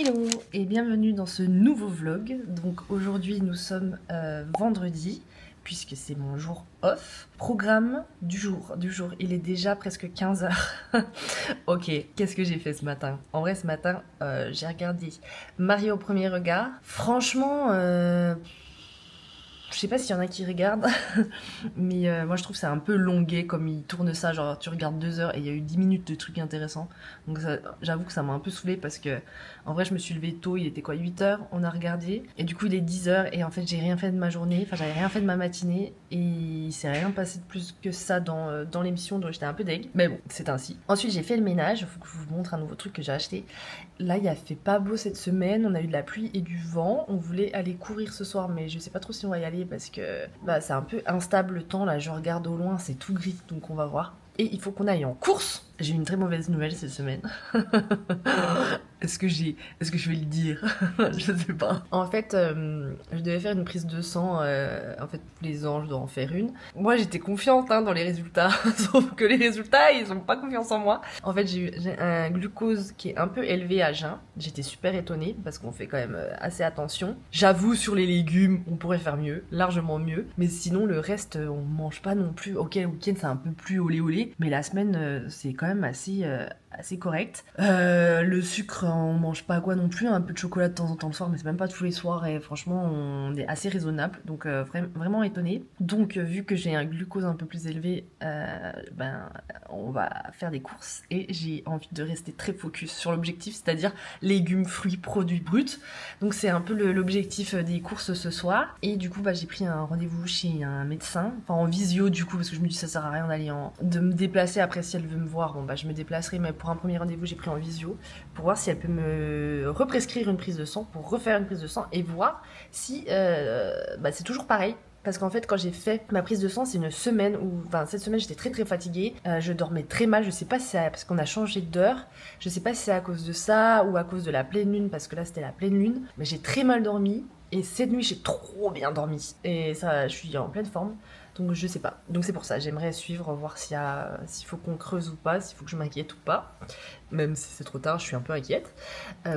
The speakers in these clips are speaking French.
Hello et bienvenue dans ce nouveau vlog. Donc aujourd'hui nous sommes vendredi puisque c'est mon jour off. Programme du jour, il est déjà presque 15h. Ok, qu'est-ce que j'ai fait ce matin? En vrai ce matin j'ai regardé Marie au premier regard. Franchement, je sais pas s'il y en a qui regardent, mais moi je trouve que c'est un peu longué comme ils tournent ça, genre tu regardes 2 heures et il y a eu 10 minutes de trucs intéressants. Donc j'avoue que ça m'a un peu saoulée parce que en vrai je me suis levée tôt, il était quoi 8 heures, on a regardé et du coup il est 10 heures et en fait j'ai rien fait de ma journée, enfin j'avais rien fait de ma matinée et il s'est rien passé de plus que ça dans l'émission, donc j'étais un peu deg, mais bon c'est ainsi. Ensuite j'ai fait le ménage, il faut que je vous montre un nouveau truc que j'ai acheté. Là il a fait pas beau cette semaine, on a eu de la pluie et du vent, on voulait aller courir ce soir mais je sais pas trop si on va y aller parce que c'est un peu instable le temps, là je regarde au loin c'est tout gris donc on va voir. Et il faut qu'on aille en course. J'ai une très mauvaise nouvelle cette semaine. Est-ce que je vais le dire? Je sais pas. En fait, je devais faire une prise de sang. En fait, tous les ans, je dois en faire une. Moi, j'étais confiante dans les résultats. Sauf que les résultats, ils ont pas confiance en moi. En fait, j'ai un glucose qui est un peu élevé à jeun. J'étais super étonnée parce qu'on fait quand même assez attention. J'avoue, sur les légumes, on pourrait faire mieux, largement mieux. Mais sinon, le reste, on mange pas non plus. Ok, le week-end, c'est un peu plus olé olé. Mais la semaine, c'est quand même assez correct. Le sucre, on mange pas quoi non plus, un peu de chocolat de temps en temps le soir, mais c'est même pas tous les soirs et franchement on est assez raisonnable, donc vraiment étonnée. Donc vu que j'ai un glucose un peu plus élevé, on va faire des courses et j'ai envie de rester très focus sur l'objectif, c'est-à-dire légumes, fruits, produits bruts. Donc c'est un peu l'objectif des courses ce soir. Et du coup j'ai pris un rendez-vous chez un médecin, enfin en visio du coup, parce que je me dis ça sert à rien de me déplacer. Après si elle veut me voir, je me déplacerai, mais pour un premier rendez-vous j'ai pris en visio pour voir si elle peut me represcrire une prise de sang, pour refaire une prise de sang et voir si c'est toujours pareil. Parce qu'en fait, quand j'ai fait ma prise de sang, c'est une semaine où, cette semaine, j'étais très très fatiguée. Je dormais très mal. Je sais pas si c'est parce qu'on a changé d'heure. Je sais pas si c'est à cause de ça ou à cause de la pleine lune, parce que là c'était la pleine lune. Mais j'ai très mal dormi. Et cette nuit, j'ai trop bien dormi. Et ça, je suis en pleine forme. Donc je sais pas. Donc c'est pour ça, j'aimerais suivre, voir s'il faut qu'on creuse ou pas, s'il faut que je m'inquiète ou pas. Même si c'est trop tard, je suis un peu inquiète.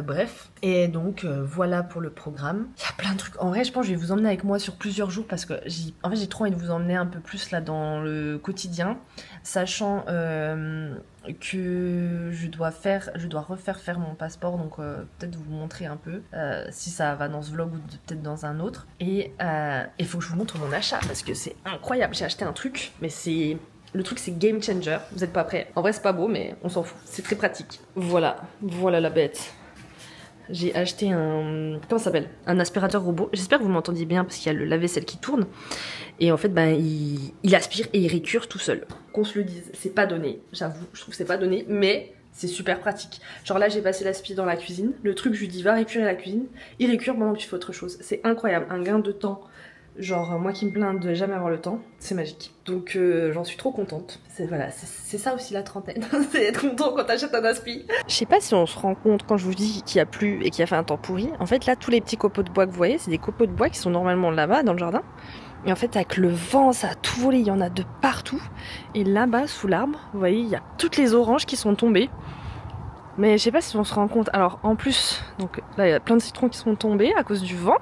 Bref. Et donc voilà pour le programme. Il y a plein de trucs. En vrai, je pense que je vais vous emmener avec moi sur plusieurs jours parce que j'ai trop envie de vous emmener un peu plus là dans le quotidien, sachant que je dois refaire faire mon passeport, donc peut-être vous montrer un peu si ça va dans ce vlog ou peut-être dans un autre. Et il faut que je vous montre mon achat parce que c'est incroyable. J'ai acheté un truc, mais le truc c'est game changer, vous êtes pas prêts. En vrai c'est pas beau mais on s'en fout, c'est très pratique. Voilà la bête. J'ai acheté comment ça s'appelle? Un aspirateur robot. J'espère que vous m'entendiez bien parce qu'il y a le lave-vaisselle qui tourne. Et en fait il aspire et il récure tout seul. Qu'on se le dise, c'est pas donné, j'avoue, je trouve que c'est pas donné, mais c'est super pratique. Genre là j'ai passé l'aspi dans la cuisine, le truc je lui dis va récurer la cuisine, il récure pendant que tu fais autre chose. C'est incroyable, un gain de temps. Genre moi qui me plains de jamais avoir le temps, c'est magique. Donc j'en suis trop contente. C'est ça aussi la trentaine, c'est être content quand t'achètes un aspi. Je sais pas si on se rend compte quand je vous dis qu'il y a plu et qu'il a fait un temps pourri. En fait là tous les petits copeaux de bois que vous voyez, c'est des copeaux de bois qui sont normalement là-bas dans le jardin. Et en fait avec le vent ça a tout volé, il y en a de partout. Et là-bas sous l'arbre, vous voyez, il y a toutes les oranges qui sont tombées. Mais je sais pas si on se rend compte. Alors en plus, donc là il y a plein de citrons qui sont tombés à cause du vent.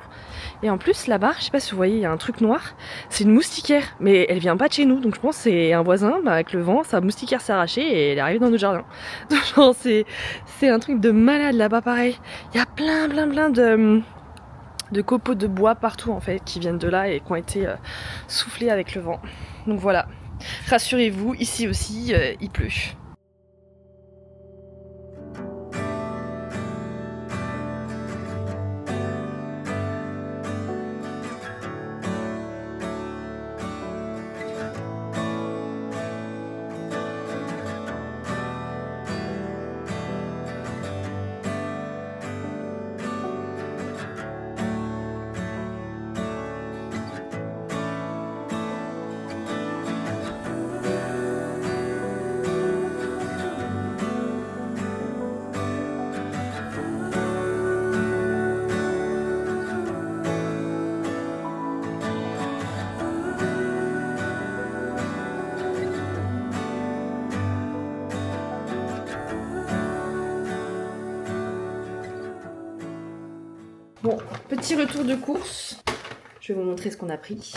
Et en plus là-bas, je sais pas si vous voyez, il y a un truc noir. C'est une moustiquaire, mais elle vient pas de chez nous. Donc je pense que c'est un voisin, avec le vent, sa moustiquaire s'est arrachée et elle est arrivée dans notre jardin. Donc genre c'est un truc de malade là-bas pareil. Il y a plein de copeaux de bois partout en fait qui viennent de là et qui ont été soufflés avec le vent. Donc voilà, rassurez-vous, ici aussi il pleut. Bon, petit retour de course. Je vais vous montrer ce qu'on a pris.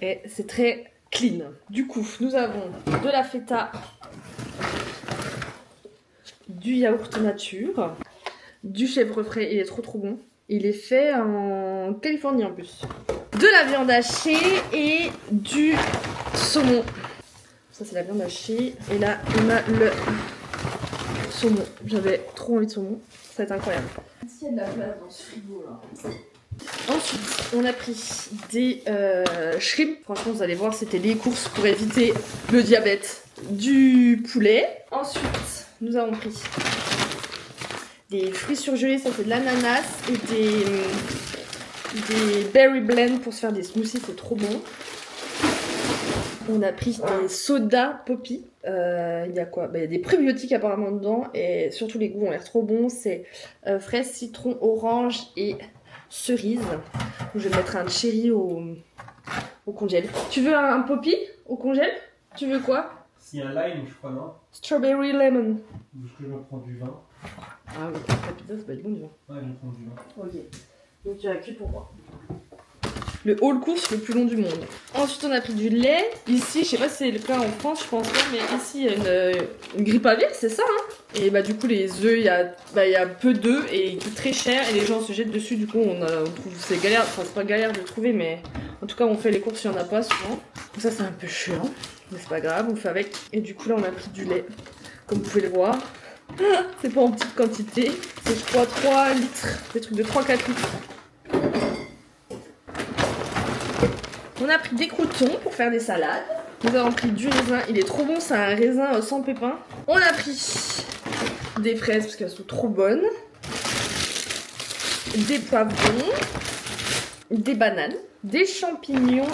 Et c'est très clean. Du coup, nous avons de la feta, du yaourt nature, du chèvre frais, il est trop bon. Il est fait en Californie en plus. De la viande hachée et du saumon. Ça c'est la viande hachée. Et là on a le saumon. J'avais trop envie de saumon. Ça va être incroyable. S'il y a de la place dans ce frigo là. Ensuite, on a pris des shrimp. Franchement, vous allez voir, c'était les courses pour éviter le diabète. Du poulet. Ensuite, nous avons pris des fruits surgelés. Ça, c'est de l'ananas et des berry blend pour se faire des smoothies. C'est trop bon. On a pris des sodas poppy. Il y a quoi? Il y a des prébiotiques apparemment dedans. Et surtout, les goûts ont l'air trop bons. C'est fraise, citron, orange et cerise. Je vais mettre un cherry au congèle. Tu veux un poppy au congèle? Tu veux quoi? S'il y a un lime, je crois, non? Strawberry lemon. Est-ce que je vais prendre du vin? Ah oui, la pizza, c'est pas du bon du vin. Ouais, je vais prendre du vin. Ok. Donc tu as que pour moi. Le haul course le plus long du monde. Ensuite, on a pris du lait. Ici, je sais pas si c'est le cas en France, je pense pas, mais ici, il y a une grippe aviaire, c'est ça, hein. Et bah, du coup, les œufs, il y a peu d'œufs et ils coûtent très cher et les gens se jettent dessus. Du coup, on trouve c'est galère. Enfin, c'est pas galère de trouver, mais en tout cas, on fait les courses, il y en a pas souvent. Donc, ça, c'est un peu chiant, mais c'est pas grave, on fait avec. Et du coup, là, on a pris du lait, comme vous pouvez le voir. C'est pas en petite quantité, c'est je crois 3 litres, des trucs de 3-4 litres. On a pris des croûtons pour faire des salades. Nous avons pris du raisin, il est trop bon, c'est un raisin sans pépins. On a pris des fraises parce qu'elles sont trop bonnes. Des poivrons, des bananes, des champignons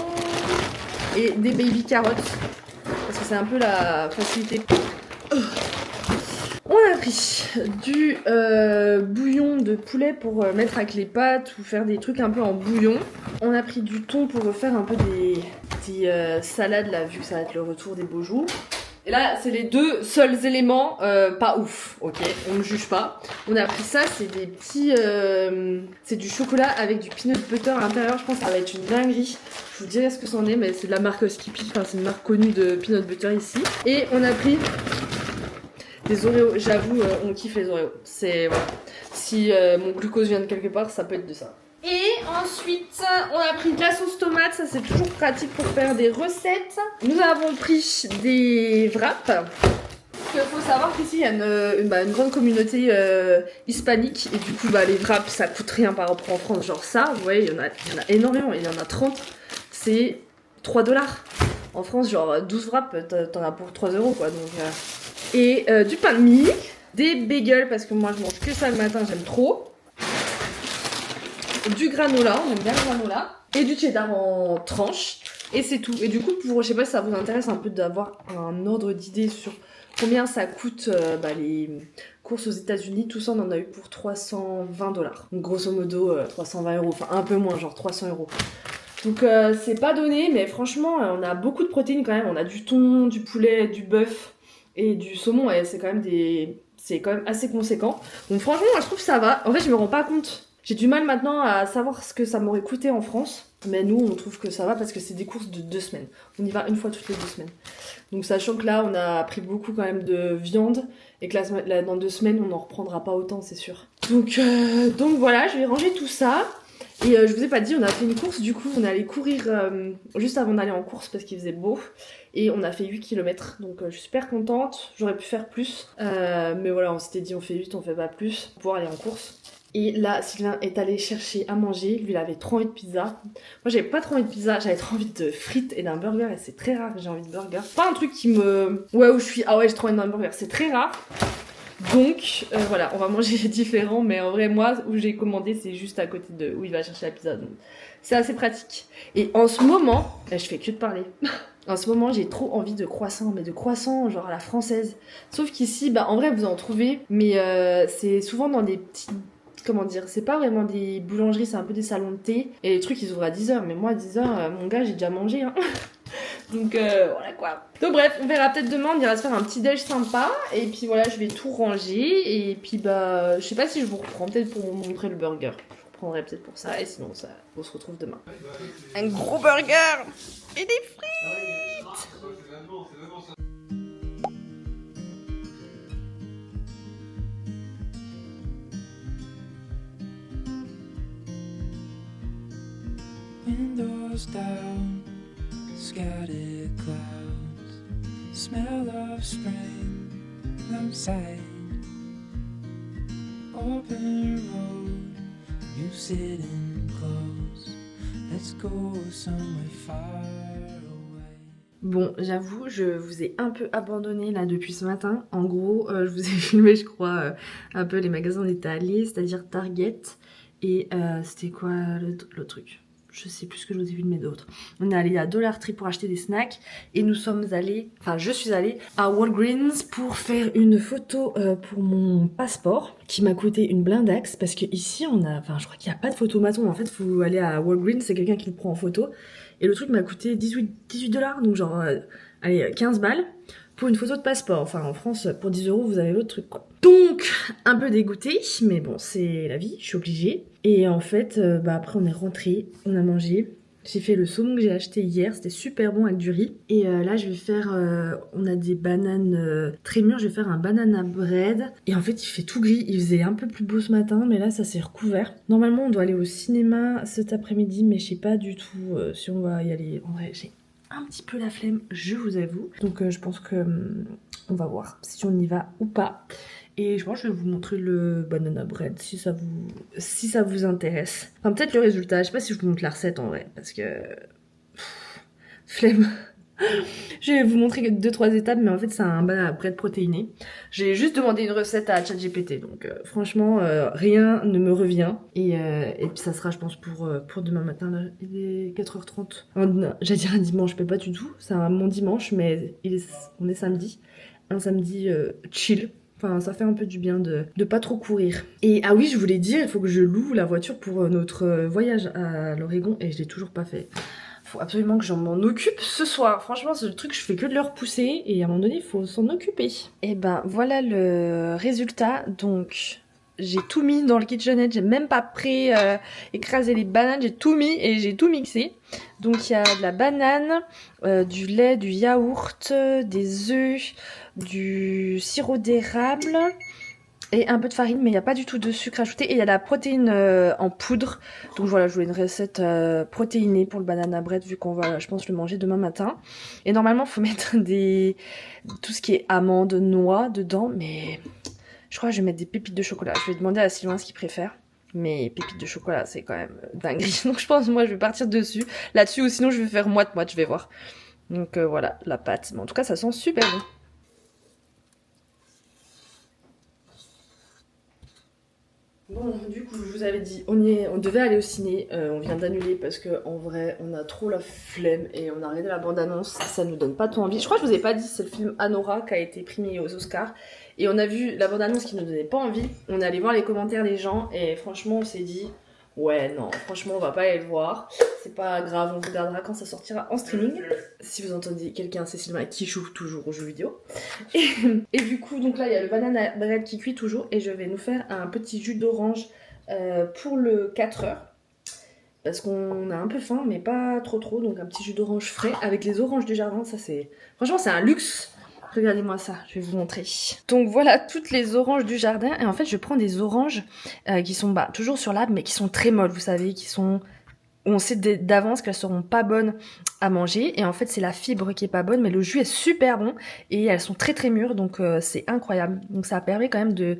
et des baby carottes. Parce que c'est un peu la facilité. On a pris du bouillon de poulet pour mettre avec les pâtes ou faire des trucs un peu en bouillon. On a pris du thon pour faire un peu des salades là, vu que ça va être le retour des beaux jours. Et là, c'est les deux seuls éléments pas ouf, ok, on ne juge pas. On a pris ça, c'est des petits... c'est du chocolat avec du peanut butter à l'intérieur, je pense que ça va être une dinguerie. Je vous dirai ce que c'en est, mais c'est de la marque Skippy, enfin c'est une marque connue de peanut butter ici. Et on a pris... des Oreos, j'avoue, on kiffe les Oreos. C'est voilà. Si mon glucose vient de quelque part, ça peut être de ça. Et ensuite, on a pris de la sauce tomate. Ça, c'est toujours pratique pour faire des recettes. Nous avons pris des wraps. Il faut savoir qu'ici, il y a une grande communauté hispanique. Et du coup, les wraps, ça coûte rien par rapport en France. Genre ça, vous voyez, il y en a énormément. Il y en a 30. C'est 3 $. En France, genre 12 wraps, t'en as pour 3 € quoi. Donc... Et du pain de mie, des bagels parce que moi je mange que ça le matin, j'aime trop. Du granola, on aime bien le granola. Et du cheddar en tranches. Et c'est tout. Et du coup, je sais pas si ça vous intéresse un peu d'avoir un ordre d'idée sur combien ça coûte les courses aux États-Unis. Tout ça, on en a eu pour 320 $. Donc grosso modo, 320 €. Enfin un peu moins, genre 300 €. Donc c'est pas donné, mais franchement, on a beaucoup de protéines quand même. On a du thon, du poulet, du bœuf. Et du saumon, et c'est quand même assez conséquent. Donc franchement, moi je trouve que ça va. En fait, je me rends pas compte. J'ai du mal maintenant à savoir ce que ça m'aurait coûté en France. Mais nous, on trouve que ça va parce que c'est des courses de 2 semaines. On y va une fois toutes les 2 semaines. Donc sachant que là, on a pris beaucoup quand même de viande. Et que là, dans 2 semaines, on n'en reprendra pas autant, c'est sûr. Donc voilà, je vais ranger tout ça. Et je vous ai pas dit, on a fait une course, du coup on est allé courir juste avant d'aller en course parce qu'il faisait beau. Et on a fait 8 km, donc je suis super contente, j'aurais pu faire plus. Mais voilà, on s'était dit on fait 8, on fait pas plus pour aller en course. Et là, Sylvain est allé chercher à manger, lui il avait trop envie de pizza. Moi j'avais pas trop envie de pizza, j'avais trop envie de frites et d'un burger et c'est très rare que j'ai envie de burger. Pas un truc qui me... Ouais, où je suis, ah ouais j'ai trop envie d'un burger, c'est très rare. Donc voilà, on va manger différent, mais en vrai moi où j'ai commandé c'est juste à côté de où il va chercher la pizza, donc c'est assez pratique. Et en ce moment, je fais que de parler. En ce moment j'ai trop envie de croissants, mais de croissants genre à la française. Sauf qu'ici, en vrai vous en trouvez, mais c'est souvent dans des petits... Comment dire, c'est pas vraiment des boulangeries, c'est un peu des salons de thé. Et les trucs ils ouvrent à 10h, mais moi à 10h, mon gars j'ai déjà mangé hein. Donc voilà quoi. Donc bref, on verra peut-être demain, on ira se faire un petit déj sympa. Et puis voilà, je vais tout ranger. Et puis je sais pas si je vous reprends peut-être pour vous montrer le burger. prendrai peut-être pour ça et sinon ça, on se retrouve demain. Un gros burger et des frites. Windows down, scattered clouds, smell of spring outside. Open road, you sitting close. Let's go somewhere far away. Bon, j'avoue, je vous ai un peu abandonné là depuis ce matin. En gros, je vous ai filmé, je crois, un peu les magasins où on était allés, c'est-à-dire Target. Et c'était quoi le truc? Je sais plus ce que je vous ai filmé d'autre. On est allé à Dollar Tree pour acheter des snacks et nous sommes allés, enfin je suis allée à Walgreens pour faire une photo pour mon passeport qui m'a coûté une blindaxe parce que ici on a, enfin je crois qu'il n'y a pas de photomaton. En fait, faut aller à Walgreens, c'est quelqu'un qui le prend en photo et le truc m'a coûté 18 $, donc genre allez 15 balles. Pour une photo de passeport. Enfin, en France, pour 10 € vous avez l'autre truc, quoi. Donc, un peu dégoûtée, mais bon, c'est la vie, je suis obligée. Et en fait, après, on est rentré, on a mangé. J'ai fait le saumon que j'ai acheté hier, c'était super bon avec du riz. Et là, je vais faire, on a des bananes très mûres, je vais faire un banana bread. Et en fait, il fait tout gris, il faisait un peu plus beau ce matin, mais là, ça s'est recouvert. Normalement, on doit aller au cinéma cet après-midi, mais je sais pas du tout si on va y aller. En vrai, j'ai un petit peu la flemme, je vous avoue. Donc je pense que on va voir si on y va ou pas. Et je pense que je vais vous montrer le banana bread si ça vous intéresse. Enfin peut-être le résultat, je sais pas si je vous montre la recette en vrai, parce que flemme. Je vais vous montrer 2-3 étapes, mais en fait c'est un banana bread protéiné. J'ai juste demandé une recette à ChatGPT, donc franchement rien ne me revient. Et puis ça sera je pense pour demain matin, là, il est 4h30. J'allais dire un dimanche, mais pas du tout, c'est un mon dimanche, mais on est samedi. Un samedi chill. Enfin, ça fait un peu du bien de pas trop courir. Et ah oui, je voulais dire, il faut que je loue la voiture pour notre voyage à l'Oregon, et je l'ai toujours pas fait. Faut absolument que j'en m'en occupe ce soir. Franchement, c'est le truc, je fais que de le repousser et à un moment donné, il faut s'en occuper. Et ben voilà le résultat. Donc, j'ai tout mis dans le KitchenAid. J'ai même pas écrasé les bananes. J'ai tout mis et j'ai tout mixé. Donc, il y a de la banane, du lait, du yaourt, des œufs, du sirop d'érable et un peu de farine, mais il n'y a pas du tout de sucre ajouté. Et il y a la protéine en poudre. Donc voilà, je voulais une recette protéinée pour le banana bread, vu qu'on va, je pense, le manger demain matin. Et normalement, il faut mettre tout ce qui est amandes, noix dedans. Mais je crois que je vais mettre des pépites de chocolat. Je vais demander à Sylvain ce qu'il préfère. Mais pépites de chocolat, c'est quand même dinguerie. Donc je pense, moi, je vais partir là-dessus. Ou sinon, je vais faire moite-moite, je vais voir. Donc voilà, la pâte. Mais en tout cas, ça sent super bon. Bon, du coup, je vous avais dit, on devait aller au ciné, on vient d'annuler parce que en vrai, on a trop la flemme et on a regardé la bande-annonce, ça nous donne pas trop envie. Je crois que je vous ai pas dit, c'est le film Anora qui a été primé aux Oscars et on a vu la bande-annonce qui nous donnait pas envie. On est allé voir les commentaires des gens et franchement, on s'est dit, ouais, non, franchement, on va pas aller le voir. C'est pas grave, on regardera quand ça sortira en streaming. Si vous entendez quelqu'un, c'est Sylvain qui joue toujours aux jeux vidéo. Et du coup, donc là, il y a le banana bread qui cuit toujours. Et je vais nous faire un petit jus d'orange pour le 4 heures. Parce qu'on a un peu faim, mais pas trop. Donc un petit jus d'orange frais avec les oranges du jardin. Ça, c'est... Franchement, c'est un luxe. Regardez-moi ça, je vais vous montrer. Donc voilà toutes les oranges du jardin. Et en fait, je prends des oranges qui sont toujours sur l'arbre, mais qui sont très molles, vous savez, qui sont... On sait d'avance qu'elles seront pas bonnes à manger. Et en fait, c'est la fibre qui est pas bonne, mais le jus est super bon. Et elles sont très très mûres, donc c'est incroyable. Donc ça permet quand même de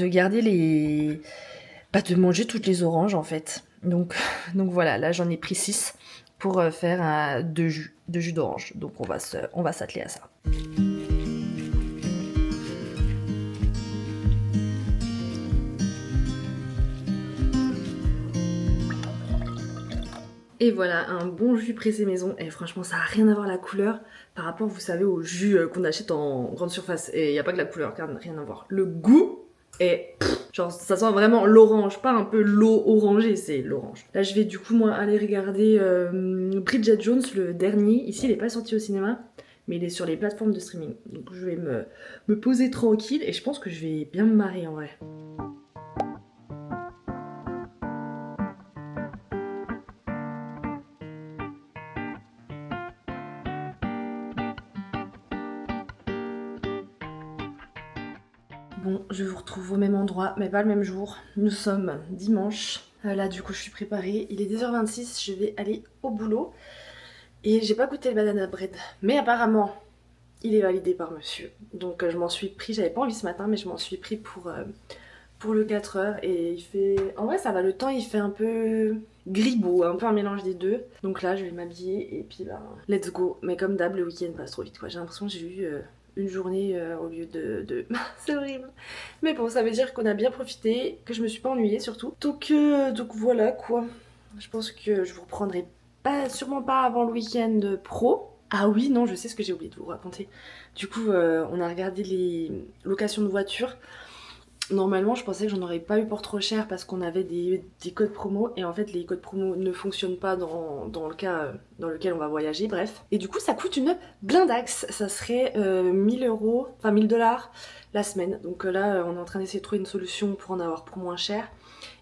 garder de manger toutes les oranges en fait. Donc voilà, là j'en ai pris 6 pour faire deux jus d'orange. Donc on va s'atteler à ça. Et voilà, un bon jus pressé maison. Et franchement, ça n'a rien à voir la couleur par rapport, vous savez, au jus qu'on achète en grande surface. Et il n'y a pas que la couleur, car rien à voir. Le goût est... genre, ça sent vraiment l'orange, pas un peu l'eau orangée, c'est l'orange. Là, je vais du coup, moi, aller regarder Bridget Jones, le dernier. Ici, il n'est pas sorti au cinéma, mais il est sur les plateformes de streaming. Donc, je vais me poser tranquille et je pense que je vais bien me marrer en vrai. Bon, je vous retrouve au même endroit, mais pas le même jour. Nous sommes dimanche. Là, du coup, je suis préparée. Il est 10h26, je vais aller au boulot. Et j'ai pas goûté le banana bread. Mais apparemment, il est validé par monsieur. Donc, je m'en suis pris. J'avais pas envie ce matin, mais je m'en suis pris pour le 4h. Et il fait... En vrai, ça va, le temps, il fait un peu gribeau, un peu un mélange des deux. Donc là, je vais m'habiller et puis, bah, let's go. Mais comme d'hab, le week-end passe trop vite, quoi. J'ai l'impression que j'ai eu... une journée au lieu de... C'est horrible. Mais bon, ça veut dire qu'on a bien profité, que je me suis pas ennuyée surtout. Donc voilà quoi. Je pense que je vous reprendrai sûrement pas avant le week-end pro. Ah oui, non, je sais ce que j'ai oublié de vous raconter. Du coup, on a regardé les locations de voitures. Normalement, je pensais que j'en aurais pas eu pour trop cher parce qu'on avait des codes promo et en fait les codes promo ne fonctionnent pas dans le cas dans lequel on va voyager, bref. Et du coup, ça coûte une blindax, ça serait 1000 €, enfin 1000 $ la semaine. Donc là, on est en train d'essayer de trouver une solution pour en avoir pour moins cher.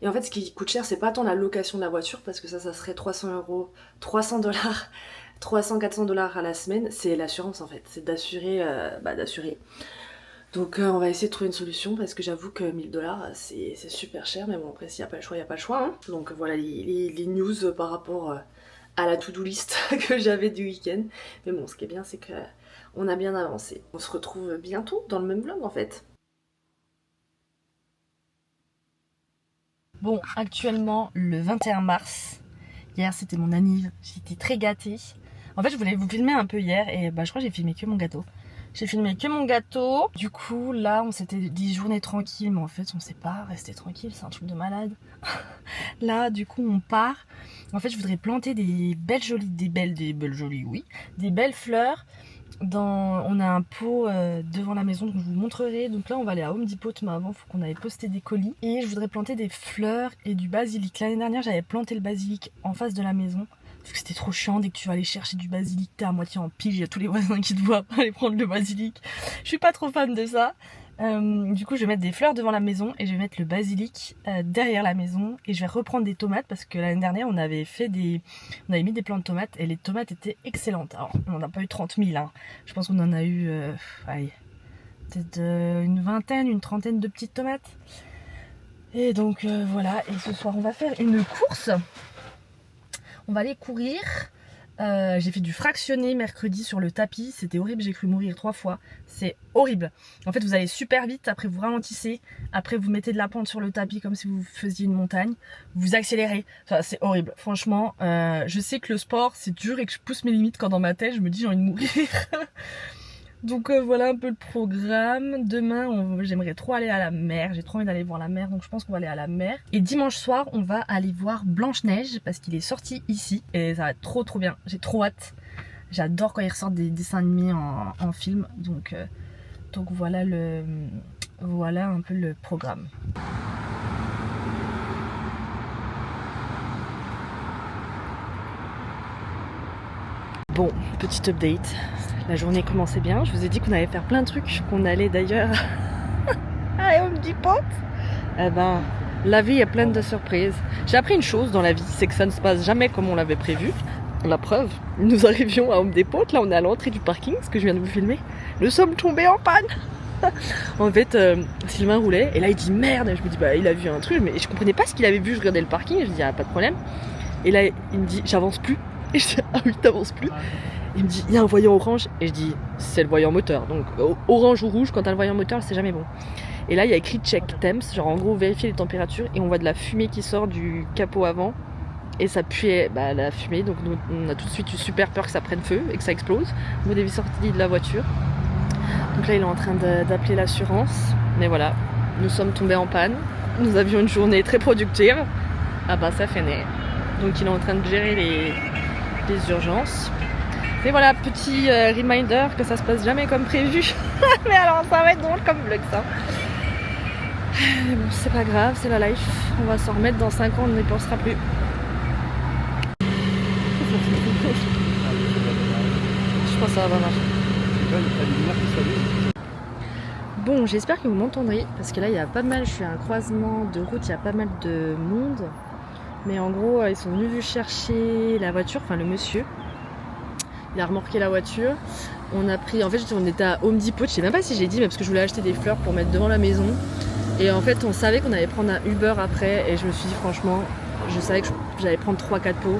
Et en fait, ce qui coûte cher, c'est pas tant la location de la voiture parce que ça serait 300 €, 300 $, 300-400 $ à la semaine, c'est l'assurance en fait, c'est d'assurer. Donc on va essayer de trouver une solution parce que j'avoue que 1000 $ c'est super cher, mais bon après s'il n'y a pas le choix, il n'y a pas le choix. Hein. Donc voilà les news par rapport à la to-do list que j'avais du week-end. Mais bon, ce qui est bien c'est qu'on a bien avancé. On se retrouve bientôt dans le même vlog en fait. Bon, actuellement le 21 mars. Hier c'était mon anniv, j'étais très gâtée. En fait je voulais vous filmer un peu hier et bah je crois que j'ai filmé que mon gâteau. J'ai filmé que mon gâteau. Du coup, là, on s'était dit journée tranquille, mais en fait, on sait pas rester tranquille, c'est un truc de malade. Là, du coup, on part. En fait, je voudrais planter des belles fleurs. On a un pot devant la maison, donc je vous montrerai. Donc là, on va aller à Home Depot, mais avant, il faut qu'on aille poster des colis. Et je voudrais planter des fleurs et du basilic. L'année dernière, j'avais planté le basilic en face de la maison. Parce que c'était trop chiant, dès que tu vas aller chercher du basilic, t'es à moitié en pige, il y a tous les voisins qui te voient aller prendre le basilic. Je suis pas trop fan de ça. Du coup je vais mettre des fleurs devant la maison et je vais mettre le basilic derrière la maison. Et je vais reprendre des tomates parce que l'année dernière on avait mis des plants de tomates et les tomates étaient excellentes. Alors on n'en a pas eu 30 000, hein. Je pense qu'on en a eu peut-être une vingtaine, une trentaine de petites tomates. Et donc voilà, et ce soir on va faire une course. On va aller courir. J'ai fait du fractionné mercredi sur le tapis. C'était horrible, j'ai cru mourir 3 fois. C'est horrible. En fait, vous allez super vite, après vous ralentissez, après vous mettez de la pente sur le tapis comme si vous faisiez une montagne. Vous accélérez. Enfin, c'est horrible. Franchement, je sais que le sport, c'est dur et que je pousse mes limites quand dans ma tête, je me dis j'ai envie de mourir. Donc voilà un peu le programme. Demain, j'aimerais trop aller à la mer. J'ai trop envie d'aller voir la mer, donc je pense qu'on va aller à la mer. Et dimanche soir, on va aller voir Blanche-Neige parce qu'il est sorti ici. Et ça va être trop bien. J'ai trop hâte. J'adore quand ils ressortent des dessins animés en film. Donc voilà un peu le programme. Bon, petit update. La journée commençait bien. Je vous ai dit qu'on allait faire plein de trucs, qu'on allait d'ailleurs à Home Depot. Eh ben, la vie est pleine de surprises. J'ai appris une chose dans la vie, c'est que ça ne se passe jamais comme on l'avait prévu. La preuve, nous arrivions à Home Depot, là on est à l'entrée du parking, ce que je viens de vous filmer. Nous sommes tombés en panne. En fait, Sylvain roulait et là il dit merde. Je me dis bah il a vu un truc, mais je comprenais pas ce qu'il avait vu. Je regardais le parking et je dis ah, pas de problème. Et là il me dit j'avance plus. Et je dis ah oui t'avances plus. Il me dit il y a un voyant orange et je dis c'est le voyant moteur. Donc orange ou rouge, quand t'as le voyant moteur c'est jamais bon. Et là il y a écrit check temps, genre en gros vérifier les températures et on voit de la fumée qui sort du capot avant et ça puait la fumée. Donc nous, on a tout de suite eu super peur que ça prenne feu et que ça explose. Au niveau des sorties de la voiture. Donc là il est en train d'appeler l'assurance. Mais voilà, nous sommes tombés en panne. Nous avions une journée très productive. Ah bah ça feinait. Donc il est en train de gérer les urgences. Mais voilà, petit reminder que ça se passe jamais comme prévu. Mais alors ça va être drôle comme vlog ça. Mais bon, c'est pas grave, c'est la life. On va s'en remettre dans 5 ans, on n'y pensera plus. Je pense que ça va marcher. Bon, j'espère que vous m'entendrez parce que là il y a pas mal, je suis à un croisement de route, il y a pas mal de monde. Mais en gros, ils sont venus chercher la voiture, enfin le monsieur. il a remorqué la voiture. On a pris, en fait on était à Home Depot, je sais même pas si j'ai dit, mais parce que je voulais acheter des fleurs pour mettre devant la maison. Et en fait on savait qu'on allait prendre un Uber après et je me suis dit franchement, je savais que j'allais prendre 3-4 pots.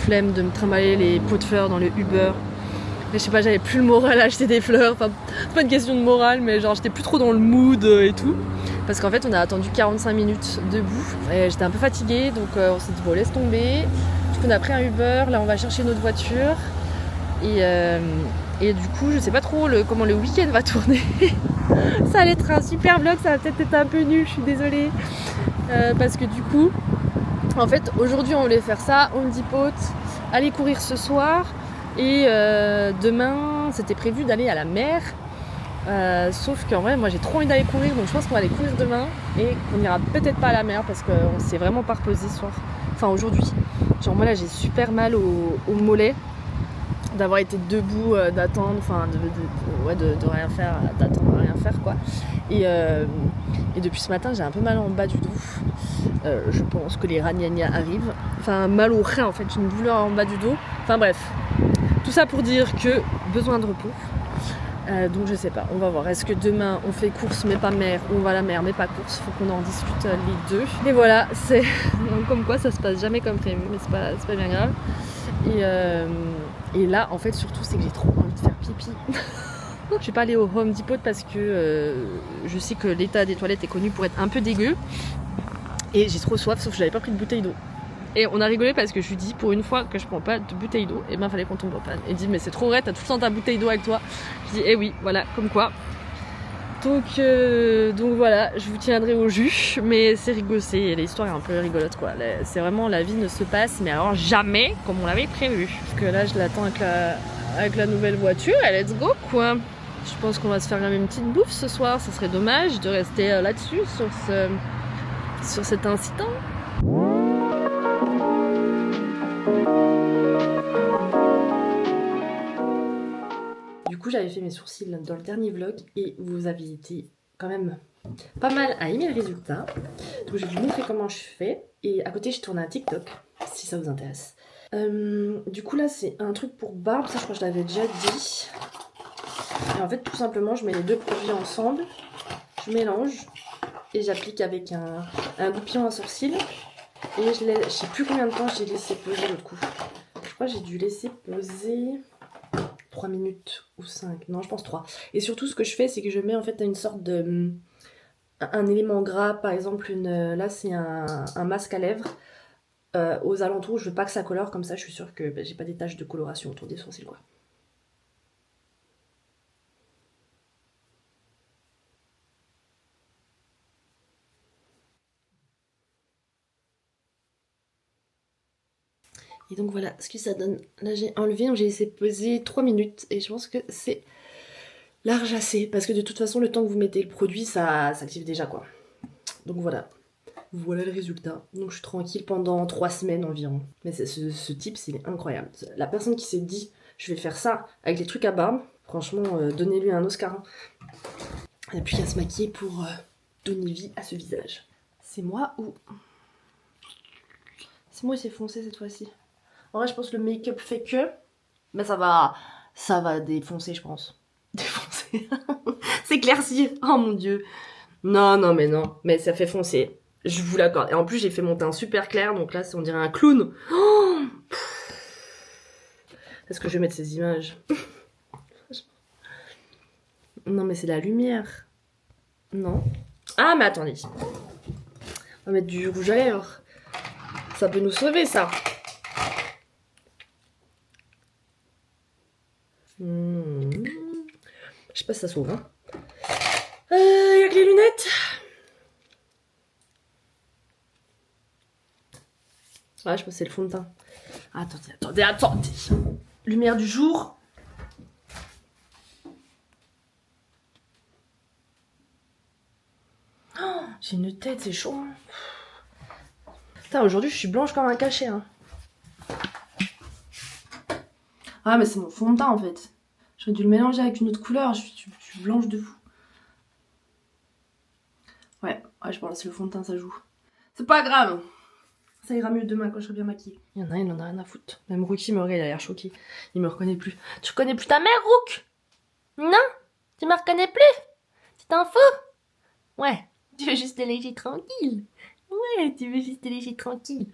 Flemme de me trimballer les pots de fleurs dans le Uber. Et je sais pas, j'avais plus le moral à acheter des fleurs. Enfin, c'est pas une question de morale, mais genre j'étais plus trop dans le mood et tout. Parce qu'en fait on a attendu 45 minutes debout. Et j'étais un peu fatiguée, donc on s'est dit bon laisse tomber. Du coup on a pris un Uber, là on va chercher notre voiture. Et du coup je sais pas trop comment le week-end va tourner. Ça allait être un super vlog, ça va peut-être être un peu nul, je suis désolée. Parce que du coup, en fait aujourd'hui on voulait faire ça, Home Depot, aller courir ce soir. Et demain c'était prévu d'aller à la mer. Sauf qu'en vrai moi j'ai trop envie d'aller courir, donc je pense qu'on va aller courir demain et qu'on ira peut-être pas à la mer parce qu'on s'est vraiment pas reposé ce soir. Enfin aujourd'hui. Genre moi là j'ai super mal au mollet d'avoir été debout, d'attendre, enfin de rien faire, d'attendre à rien faire quoi. Et depuis ce matin j'ai un peu mal en bas du dos. Je pense que les ragnagnas arrivent. Enfin mal au rein en fait, j'ai une douleur en bas du dos. Enfin bref. Tout ça pour dire que besoin de repos. Donc je sais pas, on va voir. Est-ce que demain on fait course mais pas mer, ou on va à la mer mais pas course? Faut qu'on en discute les deux. Et voilà, c'est donc, comme quoi ça se passe jamais comme prévu, mais c'est pas bien grave. Et là en fait surtout c'est que j'ai trop envie de faire pipi. Je vais pas aller au Home Depot parce que je sais que l'état des toilettes est connu pour être un peu dégueu. Et j'ai trop soif, sauf que j'avais pas pris de bouteille d'eau. Et on a rigolé parce que je lui dis pour une fois que je prends pas de bouteille d'eau, et ben fallait qu'on tombe en panne. Et il dit mais c'est trop vrai, t'as tout le temps ta bouteille d'eau avec toi. Je dis eh oui, voilà, comme quoi. Donc voilà, je vous tiendrai au jus, mais c'est rigolo, l'histoire est un peu rigolote quoi. C'est vraiment la vie ne se passe, mais alors jamais comme on l'avait prévu. Parce que là je l'attends avec la nouvelle voiture, et let's go quoi. Je pense qu'on va se faire quand même une petite bouffe ce soir, ça serait dommage de rester là-dessus, sur cet incident. Du coup j'avais fait mes sourcils dans le dernier vlog et vous avez été quand même pas mal à aimer le résultat. Donc je vais vous montrer comment je fais. Et à côté je tourne un TikTok si ça vous intéresse. Du coup là c'est un truc pour barbe, ça je crois que je l'avais déjà dit. Et en fait tout simplement je mets les deux produits ensemble, je mélange et j'applique avec un goupillon à sourcils. Et je sais plus combien de temps j'ai laissé poser l'autre coup. Je crois que j'ai dû laisser poser 3 minutes ou 5, non je pense 3. Et surtout ce que je fais c'est que je mets en fait une sorte de un élément gras, par exemple là c'est un masque à lèvres aux alentours, je veux pas que ça colore, comme ça je suis sûre que j'ai pas des taches de coloration autour des sourcils quoi. Et donc voilà ce que ça donne. Là j'ai enlevé, donc j'ai laissé poser 3 minutes et je pense que c'est large assez parce que de toute façon le temps que vous mettez le produit ça s'active déjà quoi. Donc voilà. Voilà le résultat. Donc je suis tranquille pendant 3 semaines environ. Mais ce tips il est incroyable. La personne qui s'est dit je vais faire ça avec les trucs à barbe, franchement donnez-lui un Oscar. Elle n'a plus qu'à se maquiller pour donner vie à ce visage. C'est moi ou... C'est moi qui s'est foncé cette fois-ci. En vrai je pense que le make-up fait que... Mais ça va défoncer je pense. Défoncer. S'éclaircir. Oh mon dieu. Non mais non. Mais ça fait foncer. Je vous l'accorde. Et en plus j'ai fait mon teint super clair. Donc là on dirait un clown. Oh, est-ce que je vais mettre ces images? Non mais c'est la lumière. Non. Ah mais attendez. On va mettre du rouge à lèvres. Ça peut nous sauver ça. Je sais pas si ça sauve. Hein. Y'a que les lunettes. Ouais, je pense que c'est le fond de teint. Attendez. Lumière du jour. Oh, j'ai une tête, c'est chaud. Putain, aujourd'hui je suis blanche comme un cachet. Hein. Ah, mais c'est mon fond de teint en fait. J'aurais dû le mélanger avec une autre couleur. Je suis blanche de fou. Ouais, je pense que c'est le fond de teint, ça joue. C'est pas grave. Ça ira mieux demain quand je serai bien maquillée. Il y en a, il en a rien à foutre. Même Rookie me regarde, il a l'air choqué. Il me reconnaît plus. Tu reconnais plus ta mère, Rook? Non? Tu me reconnais plus? Tu t'en fous? Ouais. Tu veux juste te léger tranquille. Ouais, tu veux juste te léger tranquille.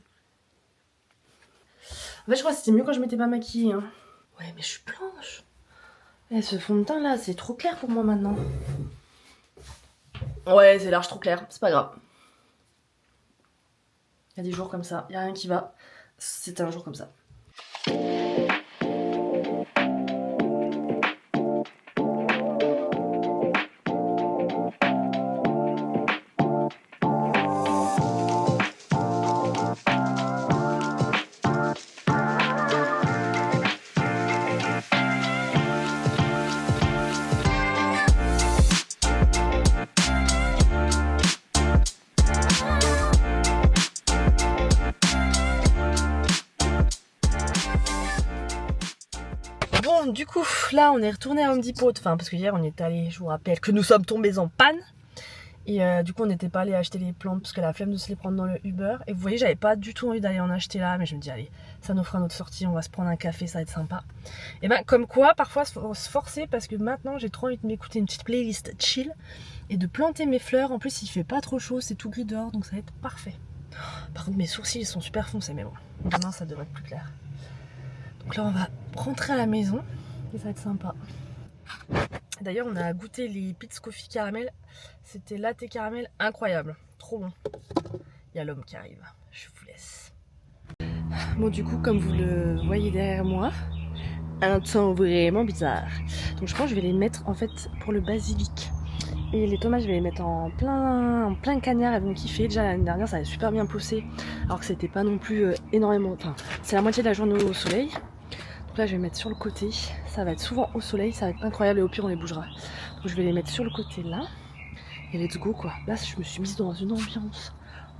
En fait, je crois que c'était mieux quand je m'étais pas maquillée. Hein. Ouais, mais je suis blanche. Et ce fond de teint là, c'est trop clair pour moi maintenant. Ouais, c'est large trop clair. C'est pas grave. Il y a des jours comme ça, il y a rien qui va. C'était un jour comme ça. Bon, du coup, là, on est retourné à Home Depot. Enfin, parce que hier, on est allé, je vous rappelle, que nous sommes tombés en panne. Et du coup, on n'était pas allé acheter les plantes parce qu'elle a la flemme de se les prendre dans le Uber. Et vous voyez, j'avais pas du tout envie d'aller en acheter là. Mais je me dis, allez, ça nous fera notre sortie. On va se prendre un café, ça va être sympa. Et ben, comme quoi, parfois, faut se forcer parce que maintenant, j'ai trop envie de m'écouter une petite playlist chill et de planter mes fleurs. En plus, il fait pas trop chaud, c'est tout gris dehors, donc ça va être parfait. Par contre, mes sourcils, ils sont super foncés, mais bon, demain, ça devrait être plus clair. Donc là, on va rentrer à la maison et ça va être sympa. D'ailleurs, on a goûté les Peet's Coffee caramel. C'était latte caramel incroyable. Trop bon. Il y a l'homme qui arrive. Je vous laisse. Bon, du coup, comme vous le voyez derrière moi, un temps vraiment bizarre. Donc, je pense que je vais les mettre en fait pour le basilic. Et les tomates, je vais les mettre en plein cagnard. Elles vont kiffer. Déjà, l'année dernière, ça avait super bien poussé. Alors que c'était pas non plus énormément. Enfin, c'est la moitié de la journée au soleil. Donc là, je vais les mettre sur le côté. Ça va être souvent au soleil. Ça va être incroyable. Et au pire, on les bougera. Donc, je vais les mettre sur le côté là. Et let's go, quoi. Là, je me suis mise dans une ambiance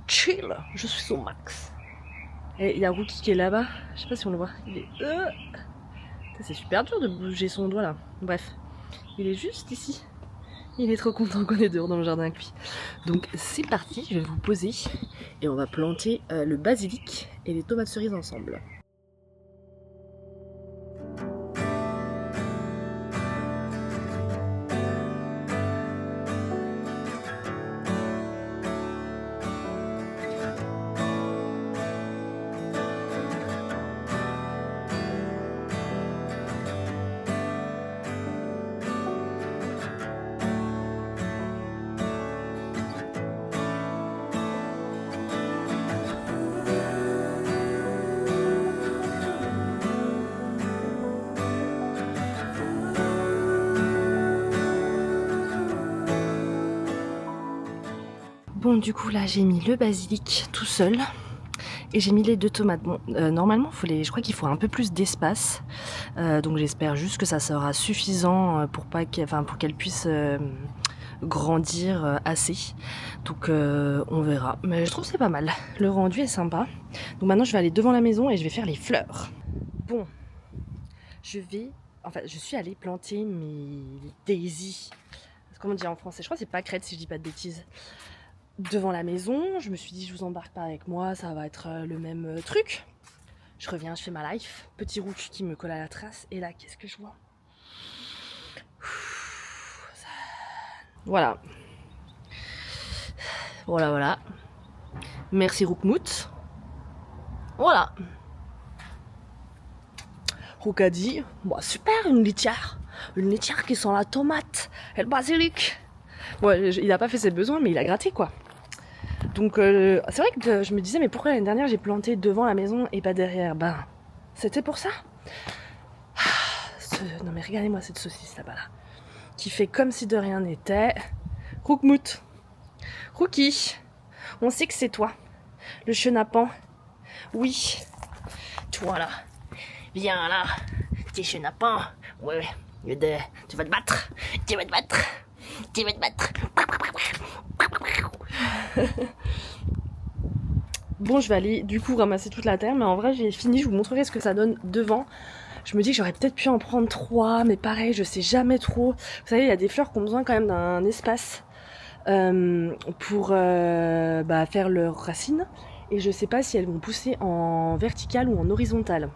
chill. Je suis au max. Et il y a Rookie qui est là-bas. Je sais pas si on le voit. Il est. C'est super dur de bouger son doigt là. Bref. Il est juste ici. Il est trop content qu'on est dehors dans le jardin avec lui. Donc c'est parti, je vais vous poser et on va planter le basilic et les tomates cerises ensemble. Bon, du coup là j'ai mis le basilic tout seul et j'ai mis les 2 tomates. Bon, normalement je crois qu'il faut un peu plus d'espace, donc j'espère juste que ça sera suffisant pour qu'elles puissent grandir assez. Donc on verra. Mais je trouve que c'est pas mal. Le rendu est sympa. Donc maintenant je vais aller devant la maison et je vais faire les fleurs. Bon, je suis allée planter mes daisies. Comment dire en français? Je crois que c'est pâquerettes si je dis pas de bêtises. Devant la maison, je me suis dit je vous embarque pas avec moi, ça va être le même truc. Je reviens, je fais ma life. Petit Rook qui me colle à la trace. Et là, qu'est-ce que je vois? Voilà. Voilà. Merci Rookmout. Voilà. Rook a dit, bon, super, une litière. Une litière qui sent la tomate et le basilic. Bon, il n'a pas fait ses besoins, mais il a gratté quoi. Donc c'est vrai que je me disais, mais pourquoi l'année dernière j'ai planté devant la maison et pas derrière? Ben, c'était pour ça. Non mais regardez-moi cette saucisse là-bas là. Qui fait comme si de rien n'était. Rookmout. Rookie. On sait que c'est toi. Le chenapan. Oui. Toi là. Viens là. Petit chenapan. Ouais. Tu vas te battre. Tu vas te battre. Bon, je vais aller du coup ramasser toute la terre, mais en vrai j'ai fini, je vous montrerai ce que ça donne devant. Je me dis que j'aurais peut-être pu en prendre 3, mais pareil, je sais jamais trop. Vous savez, il y a des fleurs qui ont besoin quand même d'un espace pour faire leurs racines. et je sais pas si elles vont pousser en vertical ou en horizontal.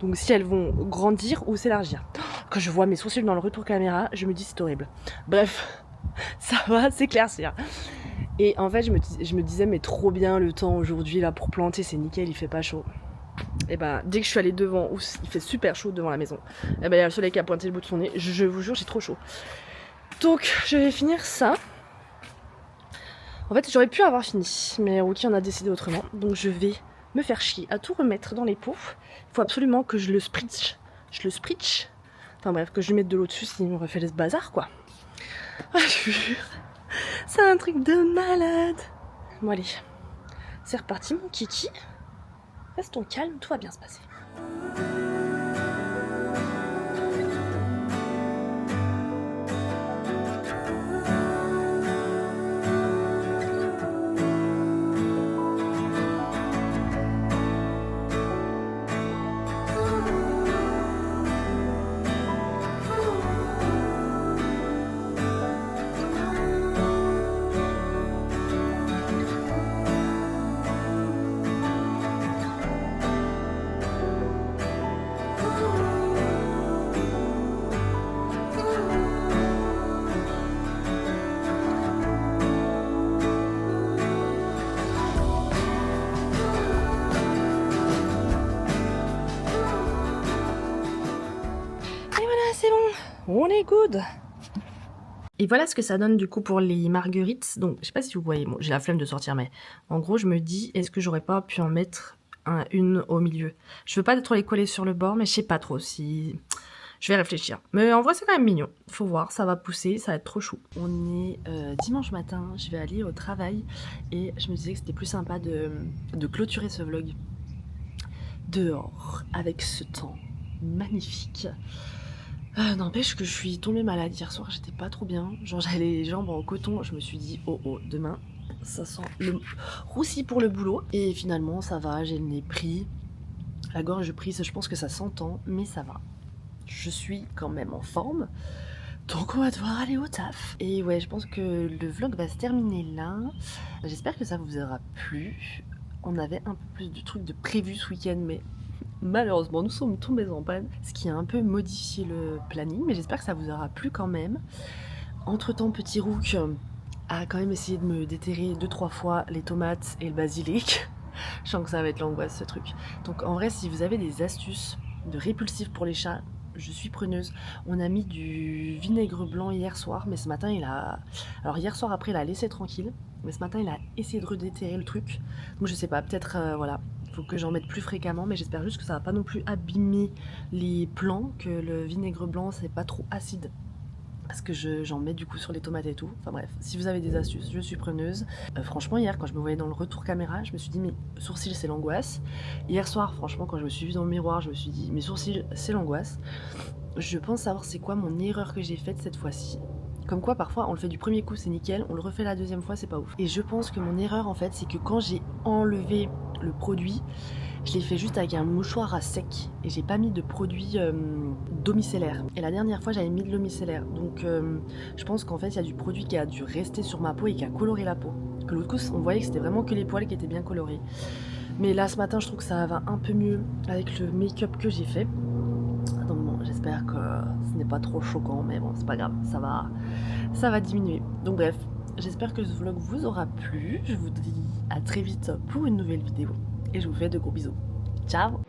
Donc si elles vont grandir ou s'élargir. Quand je vois mes sourcils dans le retour caméra, je me dis c'est horrible. Bref, ça va s'éclaircir. Et en fait, je me disais, mais trop bien le temps aujourd'hui là pour planter, c'est nickel, il fait pas chaud. Et ben, dès que je suis allée devant, où il fait super chaud devant la maison, et ben il y a le soleil qui a pointé le bout de son nez, je vous jure, j'ai trop chaud. Donc, je vais finir ça. En fait, j'aurais pu avoir fini, mais Rookie en a décidé autrement. Donc, je vais me faire chier à tout remettre dans les pots. Il faut absolument que je le spritch. Enfin bref, que je lui mette de l'eau dessus, sinon il me refait ce bazar, quoi. Ah, je vous jure. C'est un truc de malade. Bon allez, c'est reparti mon kiki. Restons calmes, tout va bien se passer. C'est bon, on est good. Et voilà ce que ça donne du coup pour les marguerites. Donc je sais pas si vous voyez, bon, j'ai la flemme de sortir, mais en gros je me dis, est-ce que j'aurais pas pu en mettre une au milieu? Je veux pas trop les coller sur le bord, mais je sais pas trop si... Je vais réfléchir. Mais en vrai c'est quand même mignon. Faut voir, ça va pousser, ça va être trop chou. On est dimanche matin, je vais aller au travail et je me disais que c'était plus sympa de clôturer ce vlog dehors avec ce temps magnifique. N'empêche que je suis tombée malade hier soir, j'étais pas trop bien. Genre j'avais les jambes en coton, je me suis dit oh demain ça sent le roussi pour le boulot. Et finalement ça va, j'ai le nez pris, la gorge prise, je pense que ça s'entend, mais ça va. Je suis quand même en forme, donc on va devoir aller au taf. Et ouais, je pense que le vlog va se terminer là. J'espère que ça vous aura plu. On avait un peu plus de trucs de prévu ce week-end, mais... malheureusement, nous sommes tombés en panne, ce qui a un peu modifié le planning, mais j'espère que ça vous aura plu quand même. Entre-temps, petit Rook a quand même essayé de me déterrer 2-3 fois les tomates et le basilic. Je sens que ça va être l'angoisse ce truc. Donc en vrai, si vous avez des astuces de répulsifs pour les chats, je suis preneuse. On a mis du vinaigre blanc hier soir, mais ce matin il a... Alors hier soir après il a laissé tranquille, mais ce matin il a essayé de redéterrer le truc. Donc je sais pas, peut-être voilà. Faut que j'en mette plus fréquemment, mais j'espère juste que ça va pas non plus abîmer les plants, que le vinaigre blanc c'est pas trop acide, parce que j'en mets du coup sur les tomates et tout. Enfin bref, si vous avez des astuces, je suis preneuse. Franchement hier quand je me voyais dans le retour caméra, je me suis dit mes sourcils c'est l'angoisse. Hier soir franchement quand je me suis vue dans le miroir, je me suis dit mes sourcils c'est l'angoisse. Je pense savoir c'est quoi mon erreur que j'ai faite cette fois-ci. Comme quoi parfois on le fait du premier coup c'est nickel, on le refait la deuxième fois c'est pas ouf. Et je pense que mon erreur en fait c'est que quand j'ai enlevé le produit, je l'ai fait juste avec un mouchoir à sec et j'ai pas mis de produit d'eau micellaire. Et la dernière fois j'avais mis de l'eau micellaire, donc je pense qu'en fait il y a du produit qui a dû rester sur ma peau et qui a coloré la peau. Que l'autre coup on voyait que c'était vraiment que les poils qui étaient bien colorés. Mais là ce matin je trouve que ça va un peu mieux avec le make-up que j'ai fait. Donc bon, j'espère que ce n'est pas trop choquant, mais bon c'est pas grave, ça va diminuer. Donc bref, j'espère que ce vlog vous aura plu. Je vous dis à très vite pour une nouvelle vidéo et je vous fais de gros bisous. Ciao!